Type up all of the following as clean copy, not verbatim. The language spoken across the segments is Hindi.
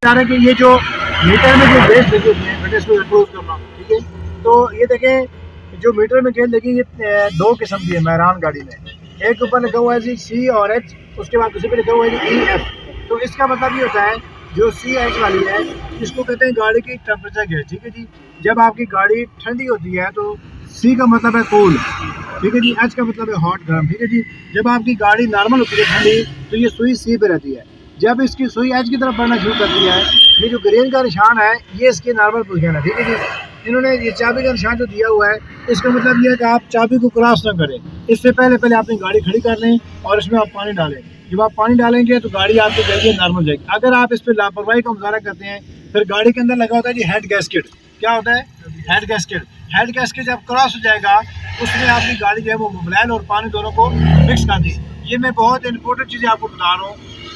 बता रहे हैं कि ये जो मीटर में जो गेज लगी होती है, बेटे इसको क्लोज करना, ठीक है। तो ये देखें जो मीटर में गेज लगी ये 2 किस्म की है मेहरान गाड़ी में। एक ऊपर लिखा हुआ है जी सी और एच, उसके बाद दूसरे पे लिखा हुआ है जी EF। तो इसका मतलब ये होता है जो CH वाली है इसको कहते हैं गाड़ी की टेम्परेचर गेज, ठीक है जी। जब आपकी गाड़ी ठंडी होती है तो C का मतलब है कूल, ठीक है जी। H का मतलब है हॉट, गर्म, ठीक है जी। जब आपकी गाड़ी नॉर्मल होती है ठंडी तो ये सुई C पे रहती है। जब इसकी सुई H की तरफ बढ़ना शुरू करती है, ये जो ग्रीन का निशान है ये इसकी नॉर्मल पोजीशन है, ठीक है जी। इन्होंने ये चाबी का निशान जो दिया हुआ है इसका मतलब ये है कि आप चाबी को क्रॉस ना करें। इससे पहले अपनी गाड़ी खड़ी कर लें और इसमें आप पानी डालें। जब आप पानी डालेंगे तो गाड़ी आपकी जल्दी नॉर्मल जाएगी। अगर आप इस पर लापरवाही का मुजाहरा करते हैं फिर गाड़ी के अंदर लगा होता है जी हेड गैस्केट। क्या होता है? Head gasket. हेड गैस्केट जब क्रॉस हो जाएगा उसमें आपकी गाड़ी जो है वो मोबाइल और पानी दोनों को मिक्स कर दी। ये मैं बहुत इंपॉर्टेंट चीज़ें आपको बता रहा हूँ,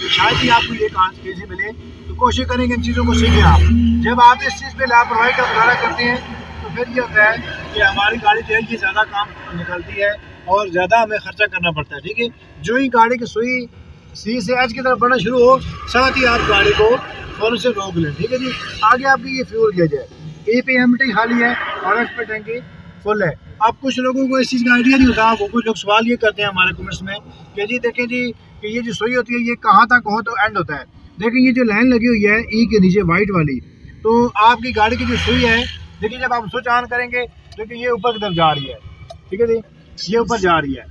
शायद ही आपको ये चीज़ें मिले, तो कोशिश करेंगे इन चीज़ों को सीखें आप। जब आप इस चीज़ पे लापरवाही का मुजाहरा करते हैं तो फिर ये होता है कि हमारी गाड़ी जो है ये ज़्यादा काम निकलती है और ज़्यादा हमें खर्चा करना पड़ता है, ठीक है। जो ही गाड़ी की सुई C से H की तरफ बढ़ना शुरू हो साथ ही आप गाड़ी को फौरन से रोक लें, ठीक है जी। आगे आपकी ये फ्यूल गेज है, E पे एम्प्टी खाली है और H पे टंकी फुल है। अब कुछ लोगों को इस चीज़ का आइडिया नहीं होता, कुछ लोग सवाल ये करते हैं हमारे कमेंट्स में कि जी देखें जी कि ये जो सुई होती है ये कहाँ तक हो तो एंड होता है। देखें ये जो लाइन लगी हुई है E के नीचे वाइट वाली, तो आपकी गाड़ी की जो सुई है देखिए जब आप स्विच ऑन करेंगे देखिए ये ऊपर की तरफ जा रही है, ठीक है जी, ये ऊपर जा रही है,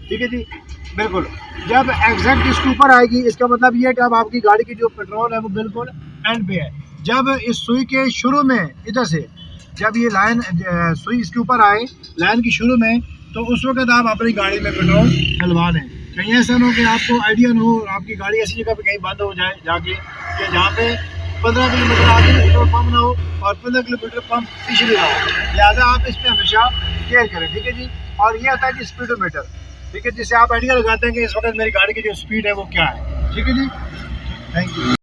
ठीक है जी, बिल्कुल। जब एग्जैक्ट इसके ऊपर आएगी इसका मतलब ये है कि अब आपकी गाड़ी की जो पेट्रोल है वो बिल्कुल एंड पे है। जब इस सुई के शुरू में इधर से जब ये लाइन सुई इसके ऊपर आए लाइन की शुरू में तो उस वक्त आप अपनी गाड़ी में पेट्रोल डलवा लें। कहीं ऐसा ना हो कि आपको आइडिया ना हो आपकी गाड़ी ऐसी जगह पे कहीं बंद हो जाए जाके कि जहाँ पे 15 किलोमीटर आगे पेट्रोल पंप ना हो और 15 किलोमीटर पंप पिछले ना हो। लिहाजा आप इस पर हमेशा केयर करें, ठीक है जी। और ये होता है जी स्पीडोमीटर, ठीक है, जिससे आप आइडिया लगाते हैं कि इस वक्त मेरी गाड़ी की जो स्पीड है वो क्या है, ठीक है जी। Thank you.